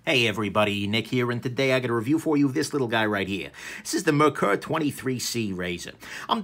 Hey everybody, Nick here, and today I got a review for you of this little guy right here. This is the Merkur 23C razor.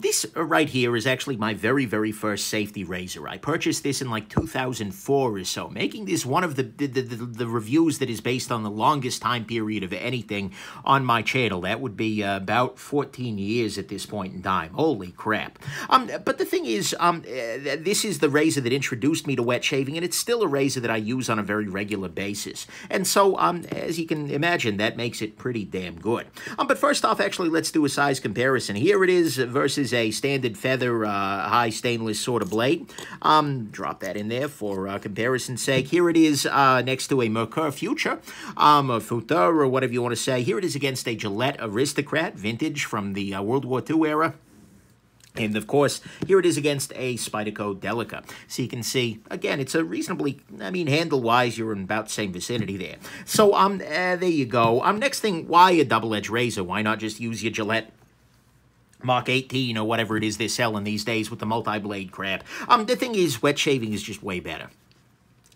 This right here is actually my very first safety razor. I purchased this in like 2004 or so, making this one of the reviews that is based on the longest time period of anything on my channel. That would be about 14 years at this point in time. Holy crap. But the thing is, this is the razor that introduced me to wet shaving, and it's still a razor that I use on a very regular basis. And so, as you can imagine, that makes it pretty damn good. But first off, actually, let's do a size comparison. Here it is versus a standard feather high stainless sort of blade. Drop that in there for comparison's sake. Here it is next to a Merkur Future, or Futur, or whatever you want to say. Here it is against a Gillette Aristocrat Vintage from the World War II era. And, of course, here it is against a Spyderco Delica. So you can see, again, it's a reasonably, handle-wise, you're in about the same vicinity there. So, there you go. Next thing, why a double-edged razor? Why not just use your Gillette Mach 18 or whatever it is they're selling these days with the multi-blade crap? The thing is, wet shaving is just way better.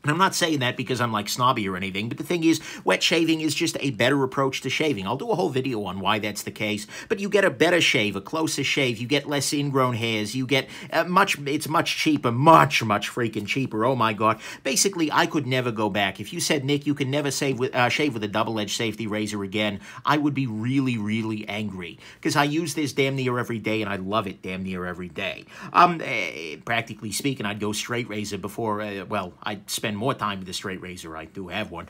And I'm not saying that because I'm like snobby or anything, but the thing is, wet shaving is just a better approach to shaving. I'll do a whole video on why that's the case, but you get a better shave, a closer shave, you get less ingrown hairs, you get it's much cheaper, much freaking cheaper, oh my god. Basically, I could never go back. If you said, Nick, you can never shave with a double-edged safety razor again, I would be really angry, because I use this damn near every day, and I love it damn near every day. Practically speaking, I'd go straight razor before, I'd spend more time with the straight razor. I do have one.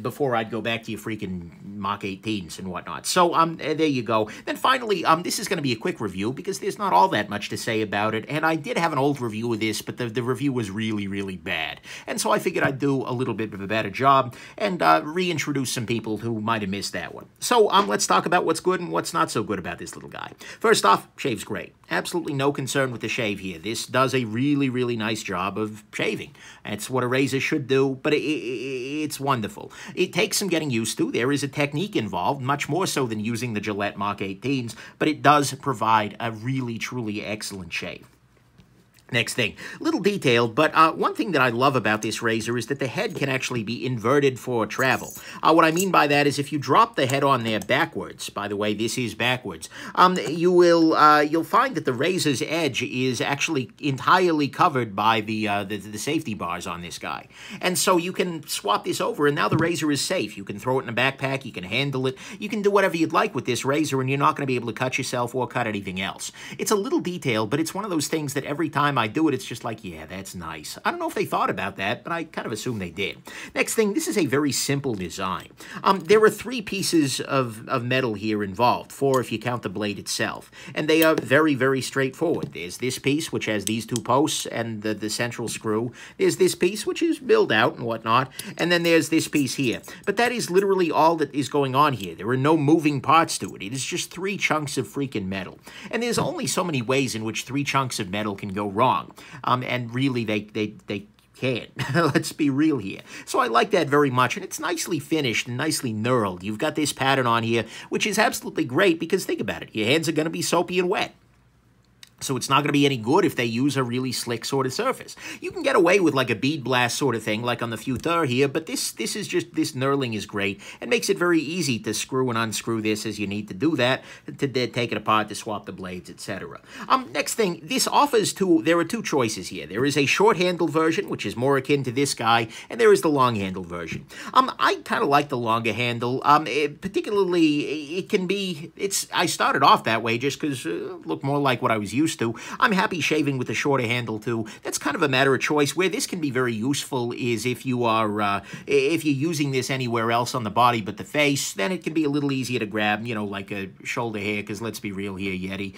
Before I'd go back to your freaking Mach 18s and whatnot. So, there you go. Then finally, this is going to be a quick review because there's not all that much to say about it. And I did have an old review of this, but the review was really bad. And so I figured I'd do a little bit of a better job and reintroduce some people who might have missed that one. So, let's talk about what's good and what's not so good about this little guy. First off, shaves great. Absolutely no concern with the shave here. This does a really nice job of shaving. That's what a razor should do, but it's wonderful. It takes some getting used to. There is a technique involved, much more so than using the Gillette Mach 18s, but it does provide a truly excellent shave. Next thing, little detailed, but one thing that I love about this razor is that the head can actually be inverted for travel. What I mean by that is if you drop the head on there backwards, by the way, this is backwards, you'll find that the razor's edge is actually entirely covered by the safety bars on this guy. And so you can swap this over, and now the razor is safe. You can throw it in a backpack, you can handle it, you can do whatever you'd like with this razor, and you're not going to be able to cut yourself or cut anything else. It's a little detailed, but it's one of those things that every time I do it, it's just like, yeah, that's nice. I don't know if they thought about that, but I kind of assume they did. Next thing, this is a very simple design. There are 3 pieces of metal here involved, 4 if you count the blade itself, and they are very straightforward. There's this piece, which has these 2 posts and the central screw. There's this piece, which is milled out and whatnot, and then there's this piece here. But that is literally all that is going on here. There are no moving parts to it. It is just 3 chunks of freaking metal. And there's only so many ways in which 3 chunks of metal can go wrong. And really, they can't. Let's be real here. So I like that very much, and it's nicely finished and nicely knurled. You've got this pattern on here, which is absolutely great because think about it. Your hands are going to be soapy and wet. So it's not going to be any good if they use a really slick sort of surface. You can get away with like a bead blast sort of thing, like on the Futur here, but this knurling is great. It makes it very easy to screw and unscrew this as you need to do that, to take it apart, to swap the blades, etc. Next thing, this offers there are 2 choices here. There is a short handle version, which is more akin to this guy, and there is the long handle version. I kind of like the longer handle. Particularly, it can be, I started off that way just because it looked more like what I was used to. I'm happy shaving with a shorter handle too. That's kind of a matter of choice. Where this can be very useful is if you're using this anywhere else on the body but the face, then it can be a little easier to grab, like a shoulder hair, because let's be real here, Yeti,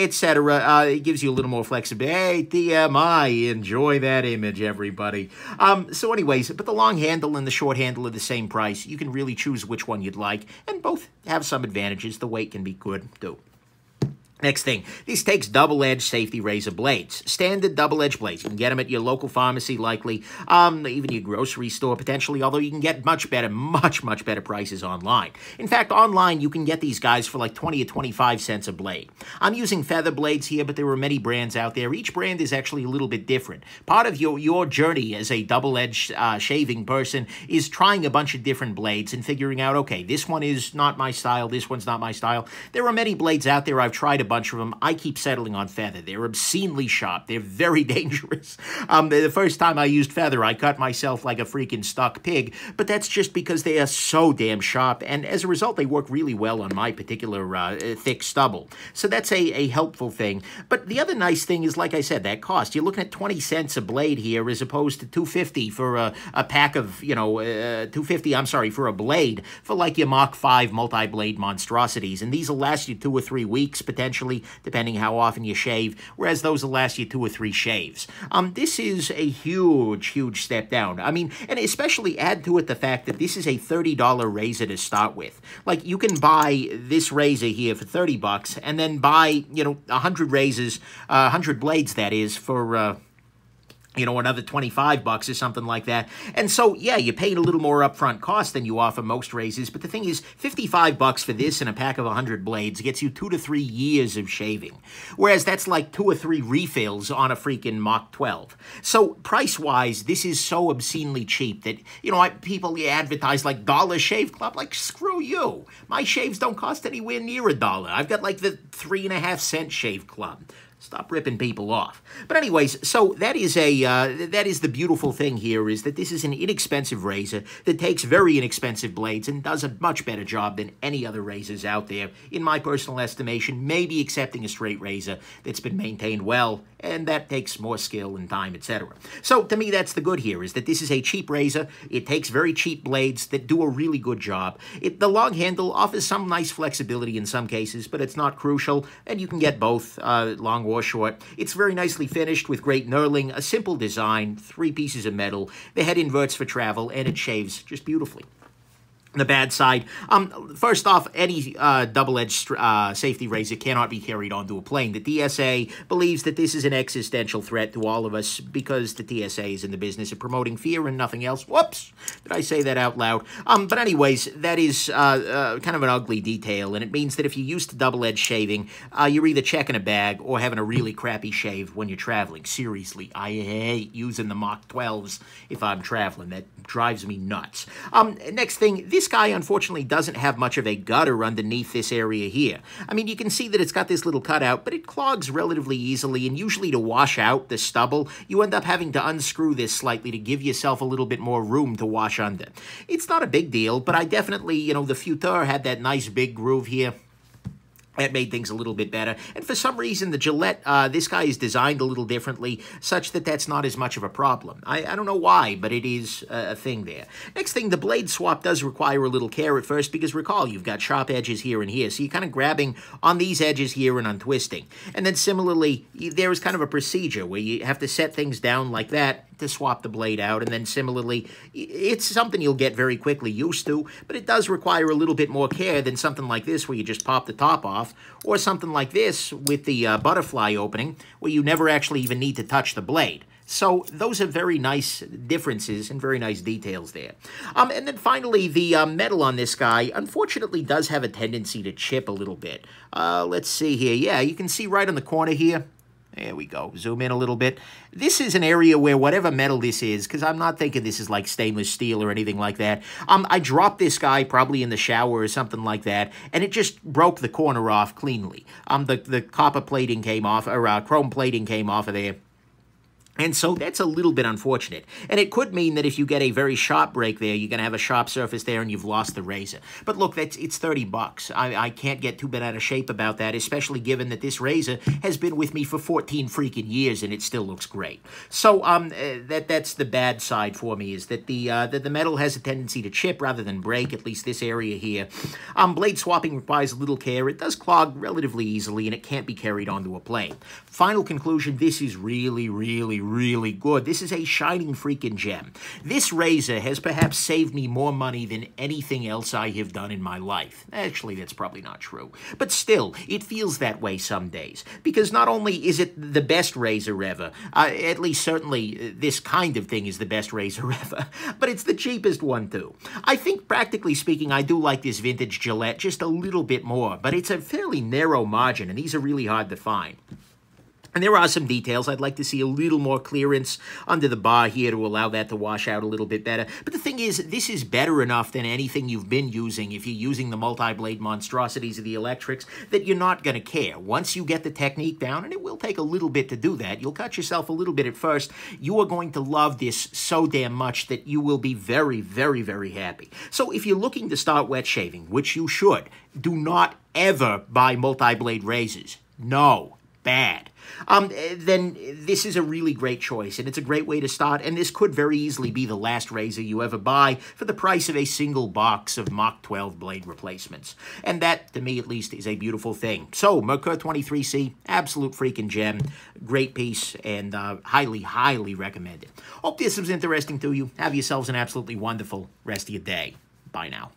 etc. It gives you a little more flexibility. Hey, TMI, enjoy that image, everybody. So anyways, but the long handle and the short handle are the same price. You can really choose which one you'd like, and both have some advantages. The weight can be good too. Next thing, this takes double-edged safety razor blades. Standard double-edged blades. You can get them at your local pharmacy, likely, even your grocery store, potentially, although you can get much better prices online. In fact, online, you can get these guys for like 20 or 25 cents a blade. I'm using feather blades here, but there are many brands out there. Each brand is actually a little bit different. Part of your journey as a double-edged shaving person is trying a bunch of different blades and figuring out, okay, this one is not my style, this one's not my style. There are many blades out there. I've tried a bunch of them. I keep settling on feather. They're obscenely sharp. They're very dangerous. The first time I used feather, I cut myself like a freaking stuck pig, but that's just because they are so damn sharp, and as a result, they work really well on my particular thick stubble. So that's a helpful thing. But the other nice thing is, like I said, that cost. You're looking at 20 cents a blade here as opposed to $2.50 for a pack of, $2.50, I'm sorry, for a blade for like your Mach 5 multi-blade monstrosities, and these will last you 2 or 3 weeks, potentially, depending how often you shave, whereas those will last you 2 or 3 shaves. This is a huge step down. I mean, and especially add to it the fact that this is a $30 razor to start with. Like, you can buy this razor here for 30 bucks and then buy, 100 razors, 100 blades, that is, for another 25 bucks or something like that. And so, yeah, you're paying a little more upfront cost than you offer most razors, but the thing is, 55 bucks for this and a pack of 100 blades gets you 2 to 3 years of shaving. Whereas that's like 2 or 3 refills on a freaking Mach 12. So, price-wise, this is so obscenely cheap that, people advertise like Dollar Shave Club. Like, screw you. My shaves don't cost anywhere near $1. I've got like the 3.5-cent Shave Club. Stop ripping people off. But anyways, so that is the beautiful thing here, is that this is an inexpensive razor that takes very inexpensive blades and does a much better job than any other razors out there, in my personal estimation, maybe excepting a straight razor that's been maintained well, and that takes more skill and time, etc. So, to me, that's the good here, is that this is a cheap razor. It takes very cheap blades that do a really good job. The long handle offers some nice flexibility in some cases, but it's not crucial, and you can get both long or short. It's very nicely finished with great knurling, a simple design, 3 pieces of metal. The head inverts for travel, and it shaves just beautifully. The bad side, first off, any double-edged safety razor cannot be carried onto a plane. The TSA believes that this is an existential threat to all of us because the TSA is in the business of promoting fear and nothing else. Whoops! Did I say that out loud? But anyways, that is kind of an ugly detail, and it means that if you're used to double-edged shaving, you're either checking a bag or having a really crappy shave when you're traveling. Seriously, I hate using the Mach 12s if I'm traveling. That drives me nuts. Next thing, this guy, unfortunately, doesn't have much of a gutter underneath this area here. I mean, you can see that it's got this little cutout, but it clogs relatively easily, and usually to wash out the stubble, you end up having to unscrew this slightly to give yourself a little bit more room to wash under. It's not a big deal, but I definitely, the Futur had that nice big groove here. That made things a little bit better. And for some reason, the Gillette, this guy is designed a little differently, such that that's not as much of a problem. I don't know why, but it is a thing there. Next thing, the blade swap does require a little care at first, because recall, you've got sharp edges here and here, so you're kind of grabbing on these edges here and untwisting. And then similarly, there is kind of a procedure where you have to set things down like that to swap the blade out, and then similarly, it's something you'll get very quickly used to, but it does require a little bit more care than something like this where you just pop the top off, or something like this with the butterfly opening where you never actually even need to touch the blade. So those are very nice differences and very nice details there. And then finally, the metal on this guy, unfortunately, does have a tendency to chip a little bit. Let's see here. Yeah, you can see right on the corner here. There we go. Zoom in a little bit. This is an area where whatever metal this is, because I'm not thinking this is like stainless steel or anything like that. I dropped this guy probably in the shower or something like that, and it just broke the corner off cleanly. The copper plating came off, or chrome plating came off of there. And so that's a little bit unfortunate. And it could mean that if you get a very sharp break there, you're going to have a sharp surface there and you've lost the razor. But look, it's 30 bucks. I can't get too bent out of shape about that, especially given that this razor has been with me for 14 freaking years and it still looks great. So that's the bad side for me, is that the metal has a tendency to chip rather than break, at least this area here. Blade swapping requires little care. It does clog relatively easily and it can't be carried onto a plane. Final conclusion, this is really really good. This is a shining freaking gem. This razor has perhaps saved me more money than anything else I have done in my life. Actually, that's probably not true. But still, it feels that way some days. Because not only is it the best razor ever, at least certainly this kind of thing is the best razor ever, but it's the cheapest one too. I think, practically speaking, I do like this vintage Gillette just a little bit more, but it's a fairly narrow margin, and these are really hard to find. And there are some details. I'd like to see a little more clearance under the bar here to allow that to wash out a little bit better. But the thing is, this is better enough than anything you've been using if you're using the multi-blade monstrosities of the electrics that you're not going to care. Once you get the technique down, and it will take a little bit to do that, you'll cut yourself a little bit at first, you are going to love this so damn much that you will be very, very, very happy. So if you're looking to start wet shaving, which you should, do not ever buy multi-blade razors. No. Bad. Then this is a really great choice, and it's a great way to start, and this could very easily be the last razor you ever buy for the price of a single box of Mach 12 blade replacements. And that, to me at least, is a beautiful thing. So, Merkur 23C, absolute freaking gem, great piece, and highly, highly recommended. Hope this was interesting to you. Have yourselves an absolutely wonderful rest of your day. Bye now.